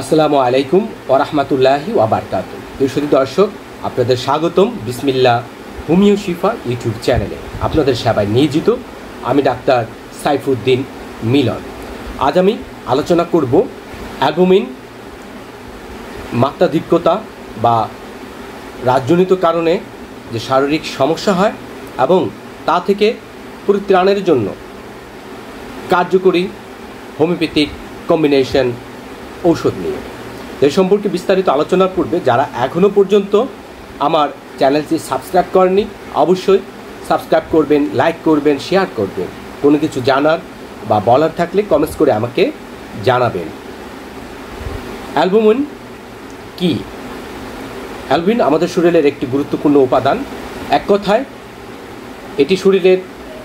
আসসালামু আলাইকুম ওয়া রাহমাতুল্লাহি ওয়া বারাকাতুহু। প্রিয় দর্শক, আপনাদের স্বাগতম বিসমিল্লাহ হোমিও শিফা ইউটিউব চ্যানেলে। আপনাদের সেবায় নিয়োজিত আমি ডাক্তার সাইফুদ্দিন মিলন। আজ আমি আলোচনা করব অ্যালবুমিন মাত্রাধিক্যতা বা রাজজনিত কারণে যে শারীরিক সমস্যা হয় এবং তা থেকে পরিত্রাণের জন্য কার্যকরী হোমিওপ্যাথিক কম্বিনেশন ঔষধ নিয়ে। এই সম্পর্কে বিস্তারিত আলোচনার পূর্বে যারা এখনও পর্যন্ত আমার চ্যানেলটি সাবস্ক্রাইব করেনি, অবশ্যই সাবস্ক্রাইব করবেন, লাইক করবেন, শেয়ার করবেন। কোনো কিছু জানার বা বলার থাকলে কমেন্টস করে আমাকে জানাবেন। অ্যালবুমিন কি? অ্যালবুমিন আমাদের শরীরের একটি গুরুত্বপূর্ণ উপাদান। এক কথায় এটি শরীরের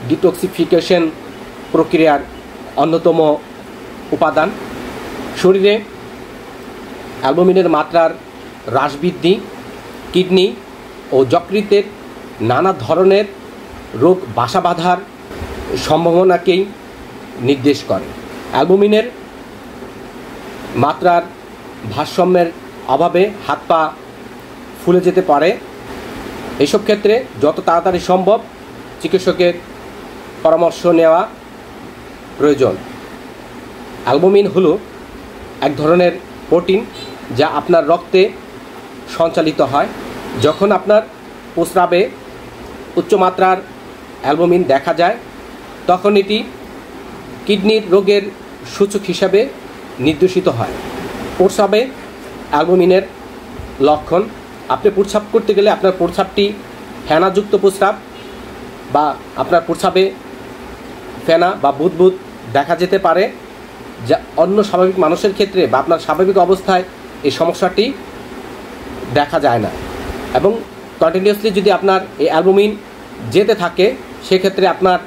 ডিটক্সিফিকেশন প্রক্রিয়ার অন্যতম উপাদান। শরীরে অ্যালবুমিনের মাত্রার হ্রাস বৃদ্ধি কিডনি ও যকৃতের নানা ধরনের রোগ বাসা বাঁধার সম্ভাবনাকেই নির্দেশ করে। অ্যালবুমিনের মাত্রার ভারসাম্যের অভাবে হাত পা ফুলে যেতে পারে। এইসব ক্ষেত্রে যত তাড়াতাড়ি সম্ভব চিকিৎসকের পরামর্শ নেওয়া প্রয়োজন। অ্যালবুমিন হলো এক ধরনের প্রোটিন যা আপনার রক্তে সঞ্চালিত হয়। যখন আপনার প্রস্রাবে উচ্চমাত্রার অ্যালবুমিন দেখা যায় তখন এটি কিডনির রোগের সূচক হিসাবে নির্দেশিত হয়। প্রস্রাবে অ্যালবুমিনের লক্ষণ: আপনি প্রস্রাব করতে গেলে আপনার প্রস্রাবটি ফেনাযুক্ত প্রস্রাব বা আপনার প্রস্রাবে ফেনা বা বুদবুদ দেখা যেতে পারে, যা অন্য স্বাভাবিক মানুষের ক্ষেত্রে বা আপনার স্বাভাবিক অবস্থায় এই সমস্যাটি দেখা যায় না। এবং কন্টিনিউয়াসলি যদি আপনার এই অ্যালবুমিন যেতে থাকে সেক্ষেত্রে আপনার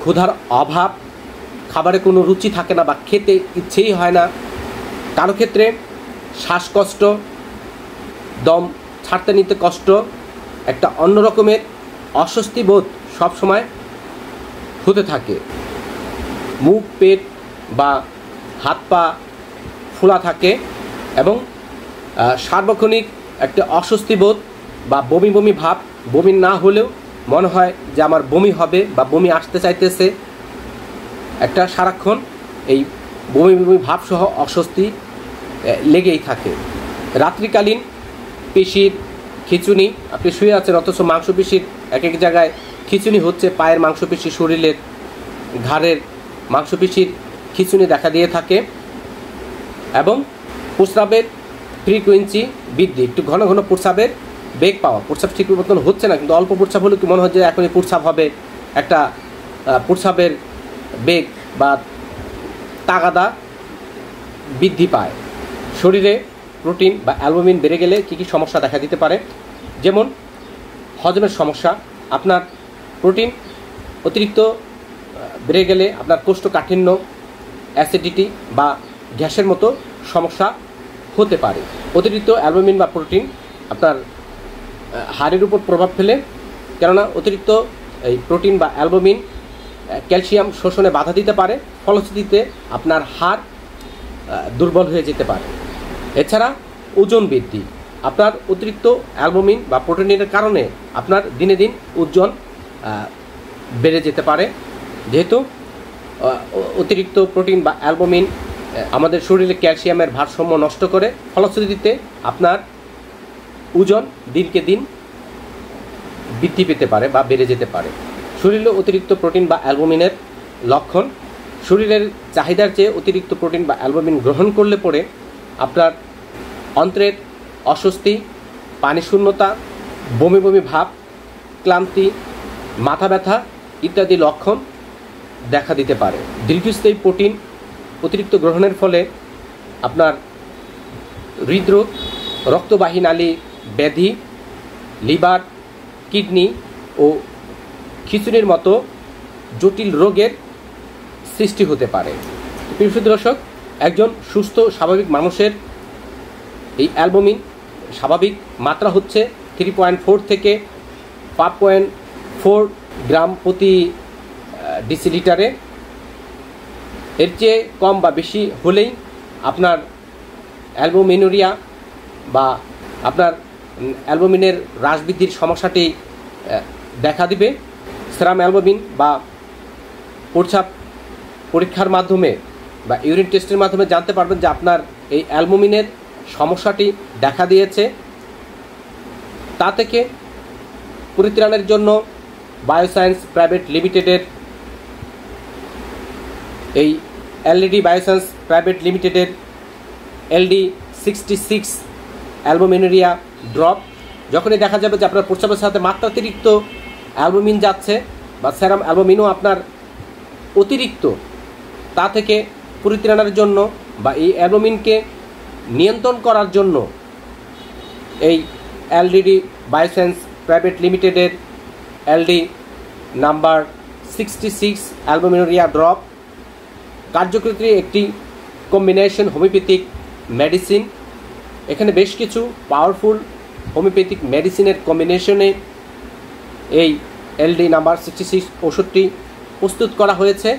ক্ষুধার অভাব, খাবারে কোনো রুচি থাকে না বা খেতে ইচ্ছেই হয় না। কারো ক্ষেত্রে শ্বাসকষ্ট, দম ছাড়তে নিতে কষ্ট, একটা অন্য রকমের অস্বস্তি বোধ সবসময় হতে থাকে। মুখ, পেট বা হাত পা ফোলা থাকে এবং সার্বক্ষণিক একটা অস্বস্তি বোধ বা বমি বমি ভাব। বমি না হলেও মনে হয় যে আমার বমি হবে বা বমি আসতে চাইতেছে। একটা সারাক্ষণ এই বমি বমি ভাবসহ অস্বস্তি লেগেই থাকে। রাত্রিকালীন পেশির খিঁচুনি, আপনি শুয়ে আছেন অথচ মাংসপেশির এক এক জায়গায় খিঁচুনি হচ্ছে, পায়ের মাংসপেশি, শরীরের ঘাড়ের মাংসপেশির খিঁচুনি দেখা দিয়ে থাকে। এবং প্রস্রাবের ফ্রিকোয়েন্সি বৃদ্ধি, একটু ঘন ঘন প্রস্রাবের বেগ পাওয়া। প্রস্রাব ঠিক মতন হচ্ছে না কিন্তু অল্প প্রস্রাব হলে কি মনে হয় যে এখনই প্রস্রাব হবে, একটা প্রস্রাবের বেগ বা তাগাদা বৃদ্ধি পায়। শরীরে প্রোটিন বা অ্যালবুমিন বেড়ে গেলে কী কী সমস্যা দেখা দিতে পারে? যেমন হজমের সমস্যা। আপনার প্রোটিন অতিরিক্ত বেড়ে গেলে আপনার কোষ্ঠকাঠিন্য, অ্যাসিডিটি বা গ্যাসের মতো সমস্যা হতে পারে। অতিরিক্ত অ্যালবুমিন বা প্রোটিন আপনার হাড়ের উপর প্রভাব ফেলে, কেননা অতিরিক্ত এই প্রোটিন বা অ্যালবুমিন ক্যালসিয়াম শোষণে বাধা দিতে পারে, ফলশ্রুতিতে আপনার হাড় দুর্বল হয়ে যেতে পারে। এছাড়া ওজন বৃদ্ধি, আপনার অতিরিক্ত অ্যালবুমিন বা প্রোটিনের কারণে আপনার দিনে দিন ওজন বেড়ে যেতে পারে। যেহেতু অতিরিক্ত প্রোটিন বা অ্যালবুমিন আমাদের শরীরে ক্যালসিয়ামের ভারসাম্য নষ্ট করে, ফলশ্রুতিতে আপনার ওজন দিনকে দিন বৃদ্ধি পেতে পারে বা বেড়ে যেতে পারে। শরীরে অতিরিক্ত প্রোটিন বা অ্যালবুমিনের লক্ষণ: শরীরের চাহিদার চেয়ে অতিরিক্ত প্রোটিন বা অ্যালবুমিন গ্রহণ করলে পরে আপনার অন্ত্রের অস্বস্তি, পানি শূন্যতা, বমি বমি ভাব, ক্লান্তি, মাথা ব্যথা ইত্যাদি লক্ষণ দেখা দিতে পারে। দীর্ঘস্থায়ী প্রোটিন অতিরিক্ত গ্রহণের ফলে আপনার হৃদরোগ, রক্তবাহী নালী ব্যাধি, লিভার, কিডনি ও খিঁচুনির মতো জটিল রোগের সৃষ্টি হতে পারে। প্রিয় দর্শক, একজন সুস্থ স্বাভাবিক মানুষের এই অ্যালবুমিন স্বাভাবিক মাত্রা হচ্ছে 3.4 থেকে 5.4 গ্রাম প্রতি ডিসিলিটারে। এর চেয়ে কম বা বেশি হলেই আপনার অ্যালবুমিনুরিয়া বা আপনার অ্যালবুমিনের হ্রাস বৃদ্ধির সমস্যাটি দেখা দিবে। সেরাম অ্যালবুমিন বা প্রস্রাব পরীক্ষার মাধ্যমে বা ইউরিন টেস্টের মাধ্যমে জানতে পারবেন যে আপনার এই অ্যালবুমিনের সমস্যাটি দেখা দিয়েছে। তা থেকে পরিত্রাণের জন্য বায়োসায়েন্স প্রাইভেট লিমিটেডের এই এলইডি বায়োসায়েন্স প্রাইভেট লিমিটেডের LD66 অ্যালবুমিনুরিয়া ড্রপ, যখনই দেখা যাবে যে আপনার প্রস্রাবের সাথে মাত্রাতিরিক্ত অ্যালবুমিন যাচ্ছে বা সেরাম অ্যালবুমিনও আপনার অতিরিক্ত, তা থেকে পরিত্রাণের জন্য বা এই অ্যালবুমিনকে নিয়ন্ত্রণ করার জন্য এই এলইডি বায়োসায়েন্স প্রাইভেট লিমিটেডের LD নাম্বার 66 অ্যালবুমিনুরিয়া ড্রপ কার্যকরী একটি কম্বিনেশন হোমিওপ্যাথিক মেডিসিন। এখানে বেশ কিছু পাওয়ারফুল হোমিওপ্যাথিক মেডিসিনের কম্বিনেশনে এই LD নাম্বার 66 ওষুধটি প্রস্তুত করা হয়েছে,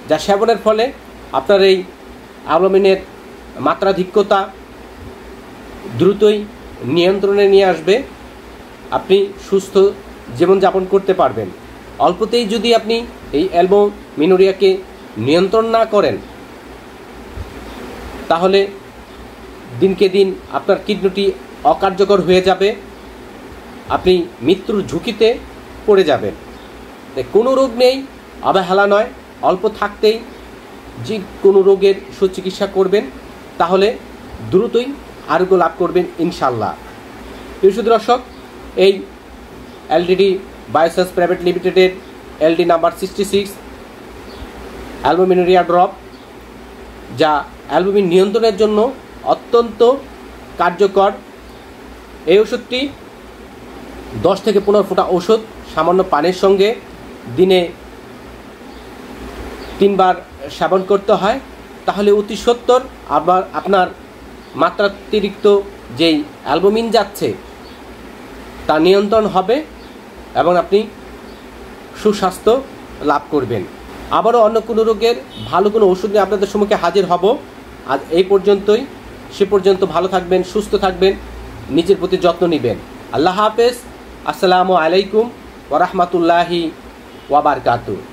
যা সেবনের ফলে আপনার এই অ্যালবুমিনের মাত্রাধিক্যতা দ্রুতই নিয়ন্ত্রণে নিয়ে আসবে। আপনি সুস্থ জীবনযাপন করতে পারবেন। অল্পতেই যদি আপনি এই অ্যালবুমিনুরিয়াকে নিয়ন্ত্রণ না করেন, তাহলে দিনকে দিন আপনার কিডনিটি অকার্যকর হয়ে যাবে, আপনি মৃত্যুর ঝুঁকিতে পড়ে যাবেন। কোনো রোগ নেই, অবহেলা নয়, অল্প থাকতেই যে কোনো রোগের সুচিকিৎসা করবেন, তাহলে দ্রুতই আরোগ্য লাভ করবেন ইনশাল্লাহ। প্রিয় দর্শক, এই এলইডি বায়োসায়েন্স প্রাইভেট লিমিটেডের LD নাম্বার 66 অ্যালবুমিনুরিয়া ড্রপ, যা অ্যালবুমিন নিয়ন্ত্রণের জন্য অত্যন্ত কার্যকর। এই ওষুধটি 10 থেকে 15 ফোঁটা ওষুধ সামান্য পানির সঙ্গে দিনে 3 বার সেবন করতে হয়, তাহলে অতি সত্বর আবার আপনার মাত্রাতিরিক্ত যেই অ্যালবুমিন যাচ্ছে তা নিয়ন্ত্রণ হবে এবং আপনি সুস্বাস্থ্য লাভ করবেন। আবারও অন্য কোনো রোগের ভালো কোনো ওষুধ নিয়ে আপনাদের সম্মুখে হাজির হব। আজ এই পর্যন্তই। সে পর্যন্ত ভালো থাকবেন, সুস্থ থাকবেন, নিজের প্রতি যত্ন নেবেন। আল্লাহ হাফেজ। আসসালামু আলাইকুম ওয়া রাহমাতুল্লাহি ওয়া বারাকাতুহু।